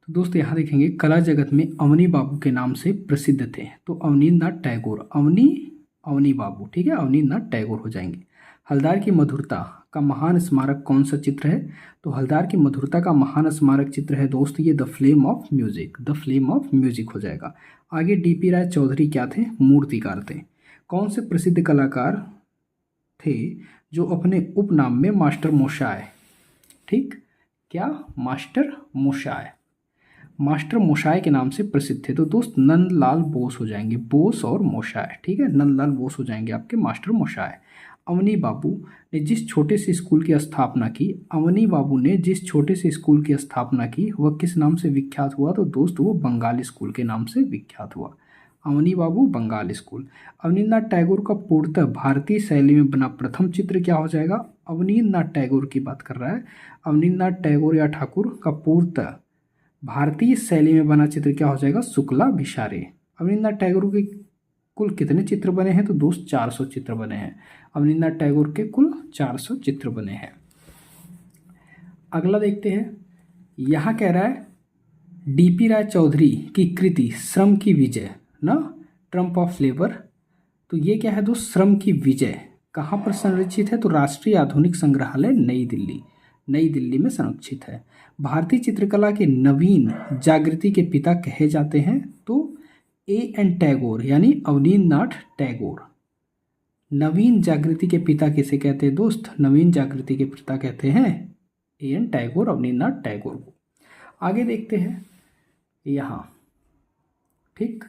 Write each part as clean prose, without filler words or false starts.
तो दोस्त यहाँ देखेंगे कला जगत में अवनी बाबू के नाम से प्रसिद्ध थे। तो अवनींद्रनाथ टैगोर, अवनी अवनी बाबू, ठीक है, अवनींद्रनाथ टैगोर हो जाएंगे। हलदार की मधुरता का महान स्मारक कौन सा चित्र है? तो हलदार की मधुरता का महान स्मारक चित्र है दोस्त ये the flame of music, the flame of music हो जाएगा। आगे डीपी राय चौधरी क्या थे? मूर्तिकार थे। कौन से प्रसिद्ध कलाकार थे जो अपने उपनाम में मास्टर मोशाय, ठीक, क्या मास्टर मोशाय, मास्टर मोशाय के नाम से प्रसिद्ध थे? तो दोस्त नंदलाल बोस हो जाएंगे, बोस और मोशाय, ठीक है, नंदलाल बोस हो जाएंगे आपके मास्टर मोशाय। अवनी बाबू ने जिस छोटे से स्कूल की स्थापना की, अवनी बाबू ने जिस छोटे से स्कूल की स्थापना की वह किस नाम से विख्यात हुआ? तो दोस्त वो बंगाली स्कूल के नाम से विख्यात हुआ। अवनी बाबू बंगाल स्कूल। अवनींद्रनाथ टैगोर का पूर्णतः भारतीय शैली में बना प्रथम चित्र क्या हो जाएगा? अवनींद्रनाथ टैगोर की बात कर रहा है। अवनींद्रनाथ टैगोर या ठाकुर का पूर्णतः भारतीय शैली में बना चित्र क्या हो जाएगा? शुक्लाभिसारे। अवनींद्रनाथ टैगोर के कुल कितने चित्र बने हैं? तो दोस्त 400 चित्र बने हैं। अवनींद्रनाथ टैगोर के कुल 400 चित्र बने हैं। अगला देखते हैं, यहाँ कह रहा है डीपी राय चौधरी की कृति श्रम की विजय ना, ट्रम्प ऑफ लेबर। तो ये क्या है दोस्त? श्रम की विजय कहाँ पर संरक्षित है? तो राष्ट्रीय आधुनिक संग्रहालय नई दिल्ली, नई दिल्ली में संरक्षित है। भारतीय चित्रकला के नवीन जागृति के पिता कहे जाते हैं तो एन टैगोर यानी अवनींद्रनाथ टैगोर। नवीन जागृति के पिता किसे कहते हैं दोस्त? नवीन जागृति के पिता कहते हैं एन टैगोर, अवनींद्रनाथ टैगोर को। आगे देखते हैं यहाँ, ठीक,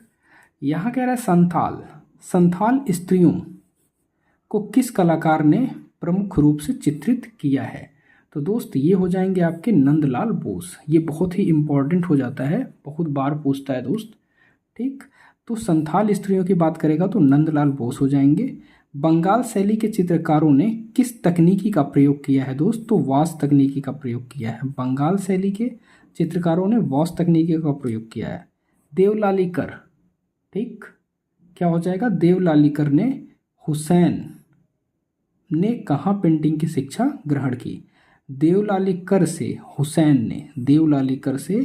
यहाँ कह रहा है संथाल, संथाल स्त्रियों को किस कलाकार ने प्रमुख रूप से चित्रित किया है? तो दोस्त ये हो जाएंगे आपके नंदलाल बोस। ये बहुत ही इंपॉर्टेंट हो जाता है, बहुत बार पूछता है दोस्त, ठीक। तो संथाल स्त्रियों की बात करेगा तो नंदलाल बोस हो जाएंगे। बंगाल शैली के चित्रकारों ने किस तकनीकी का प्रयोग किया है दोस्त? तो वास तकनीकी का प्रयोग किया है। बंगाल शैली के चित्रकारों ने वास तकनीकी का प्रयोग किया है। देवलालीकर, ठीक, क्या हो जाएगा? देवलालीकर ने हुसैन ने कहाँ पेंटिंग की शिक्षा ग्रहण की? देवलालीकर से हुसैन ने, देवलालीकर से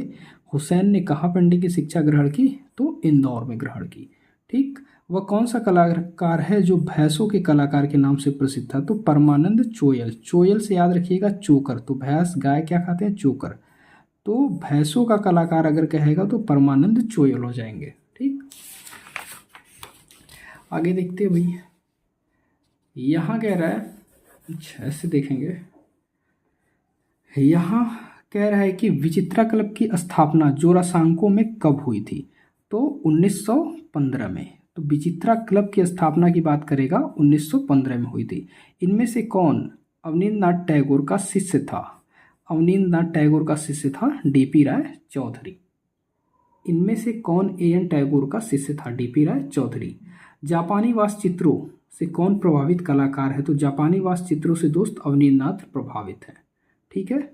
हुसैन ने कहाँ पेंटिंग की शिक्षा ग्रहण की? तो इंदौर में ग्रहण की, ठीक। वह कौन सा कलाकार है जो भैंसों के कलाकार के नाम से प्रसिद्ध था? तो परमानंद चोयल। चोयल से याद रखिएगा चोकर, तो भैंस गाय क्या खाते हैं? चोकर। तो भैंसों का कलाकार अगर कहेगा तो परमानंद चोयल हो जाएंगे, ठीक। आगे देखते हैं भाई, यहाँ कह रहा है, अच्छा ऐसे देखेंगे, यहाँ कह रहा है कि विचित्रा क्लब की स्थापना जोरासांको में कब हुई थी? तो 1915 में। तो विचित्रा क्लब की स्थापना की बात करेगा 1915 में हुई थी। इनमें से कौन अवनींद्रनाथ टैगोर का शिष्य था? अवनींद्रनाथ टैगोर का शिष्य था डीपी राय चौधरी। इनमें से कौन एन टैगोर का शिष्य था? डीपी राय चौधरी। जापानी वास्तुचित्रों से कौन प्रभावित कलाकार है? तो जापानी वास्तुचित्रों से दोस्त अवनींद्रनाथ प्रभावित है, ठीक है।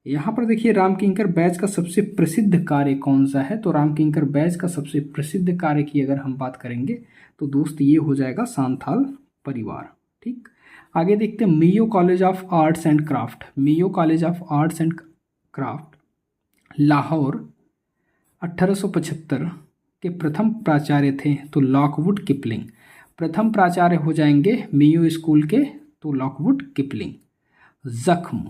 यहाँ पर देखिए रामकिंकर बैज का सबसे प्रसिद्ध कार्य कौन सा है? तो रामकिंकर बैज का सबसे प्रसिद्ध कार्य की अगर हम बात करेंगे तो दोस्त ये हो जाएगा सांथाल परिवार, ठीक। आगे देखते हैं Mayo college of arts and craft. Mayo college of arts and craft Lahore 1875 के प्रथम प्राचार्य थे तो लॉकवुड किपलिंग। प्रथम प्राचार्य हो जाएंगे मेयो स्कूल के तो लॉकवुड किपलिंग। जख्म,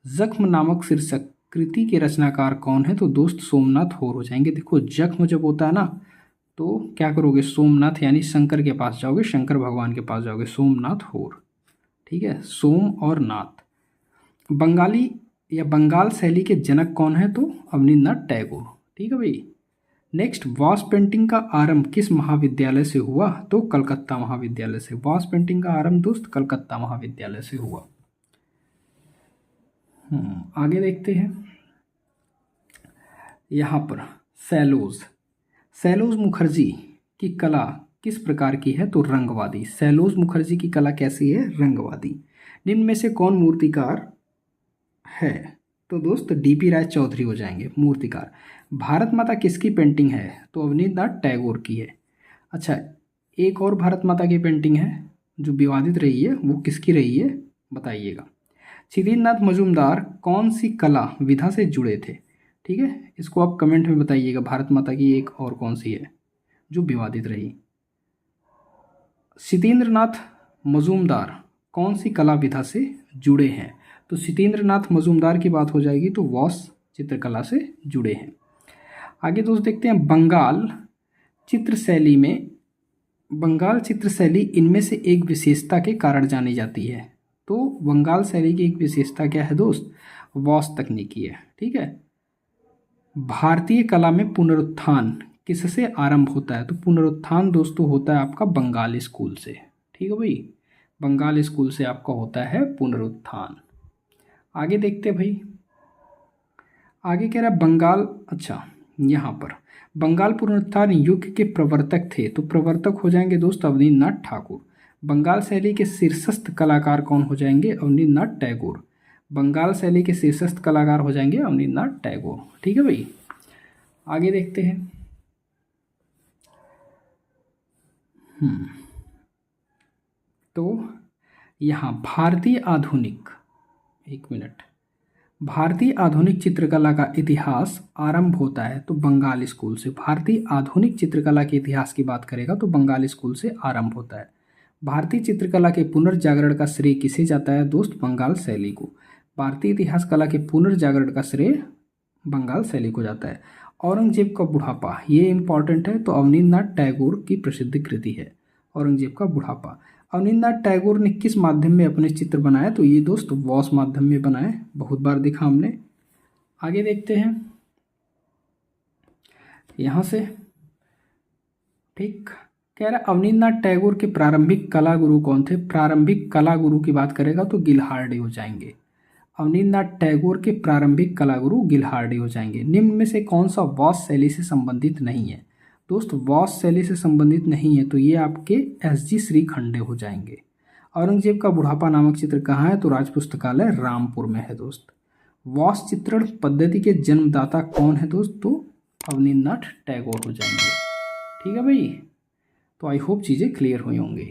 जख्म नामक शीर्षक कृति के रचनाकार कौन है? तो दोस्त सोमनाथ होर हो जाएंगे। देखो जख्म जब होता है ना तो क्या करोगे? सोमनाथ यानी शंकर के पास जाओगे, शंकर भगवान के पास जाओगे, सोमनाथ होर, ठीक है, सोम और नाथ। बंगाली या बंगाल शैली के जनक कौन है? तो अवनींद्रनाथ टैगोर, ठीक है भाई। नेक्स्ट, वास पेंटिंग का आरंभ किस महाविद्यालय से हुआ? तो कलकत्ता महाविद्यालय से। वास पेंटिंग का आरंभ दोस्त कलकत्ता महाविद्यालय से हुआ। आगे देखते हैं यहाँ पर सैलोज, सैलोज मुखर्जी की कला किस प्रकार की है? तो रंगवादी। सैलोज मुखर्जी की कला कैसी है? रंगवादी। निम्न में से कौन मूर्तिकार है? तो दोस्त डीपी राय चौधरी हो जाएंगे मूर्तिकार। भारत माता किसकी पेंटिंग है? तो अवनींद्रनाथ टैगोर की है। अच्छा, एक और भारत माता की पेंटिंग है जो विवादित रही है, वो किसकी रही है बताइएगा। क्षितिज नाथ मजूमदार कौन सी कला विधा से जुड़े थे? ठीक है, इसको आप कमेंट में बताइएगा। भारत माता की एक और कौन सी है जो विवादित रही? सत्येंद्रनाथ मजूमदार कौन सी कला विधा से जुड़े हैं? तो सत्येंद्रनाथ मजूमदार की बात हो जाएगी तो वॉस चित्रकला से जुड़े हैं। आगे दोस्त देखते हैं, बंगाल चित्रशैली इनमें से एक विशेषता के कारण जानी जाती है। तो बंगाल शैली की एक विशेषता क्या है दोस्त? वॉस तकनीकी है। ठीक है, भारतीय कला में पुनरुत्थान किससे आरंभ होता है? तो पुनरुत्थान दोस्तों होता है आपका बंगाल स्कूल से। ठीक है भाई, बंगाल स्कूल से आपका होता है पुनरुत्थान। आगे देखते हैं भाई, आगे कह रहा है बंगाल, अच्छा यहाँ पर बंगाल पुनरुत्थान युग के प्रवर्तक थे, तो प्रवर्तक हो जाएंगे दोस्त अवनींद्रनाथ ठाकुर। बंगाल शैली के शीर्षस्थ कलाकार कौन हो जाएंगे? अवनींद्रनाथ टैगोर। बंगाल शैली के शीर्षस्थ कलाकार हो जाएंगे अवनींद्रनाथ टैगोर। ठीक है भाई, आगे देखते हैं। तो यहाँ भारतीय आधुनिक चित्रकला का इतिहास आरंभ होता है तो बंगाल स्कूल से। भारतीय आधुनिक चित्रकला के इतिहास की बात करेगा तो बंगाल स्कूल से आरंभ होता है। भारतीय चित्रकला के पुनर्जागरण का श्रेय किसे जाता है दोस्त? बंगाल शैली को। भारतीय इतिहास कला के पुनर्जागरण का श्रेय बंगाल शैली को जाता है। औरंगजेब का बुढ़ापा, ये इंपॉर्टेंट है, तो अवनींद्रनाथ टैगोर की प्रसिद्ध कृति है औरंगजेब का बुढ़ापा। अवनींद्रनाथ टैगोर ने किस माध्यम में अपने चित्र बनाए? तो ये दोस्त वॉस माध्यम में बनाए, बहुत बार देखा हमने। आगे देखते हैं यहाँ से, ठीक, कह रहा अवनींद्रनाथ टैगोर के प्रारंभिक कला गुरु कौन थे? प्रारंभिक कला गुरु की बात करेगा तो गिल्हार्डी हो जाएंगे। अवनींद्रनाथ टैगोर के प्रारंभिक कला गुरु गिल्हार्डी हो जाएंगे। निम्न में से कौन सा वॉस शैली से संबंधित नहीं है? दोस्त वॉस शैली से संबंधित नहीं है तो ये आपके एसजी श्रीखंडे हो जाएंगे। औरंगजेब का बुढ़ापा नामक चित्र कहाँ है? तो राज पुस्तकालय रामपुर में है दोस्त। वॉस चित्रण पद्धति के जन्मदाता कौन है दोस्त? तो अवनींद्रनाथ टैगोर हो जाएंगे। ठीक है भाई, तो आई होप चीज़ें क्लियर हुई होंगी।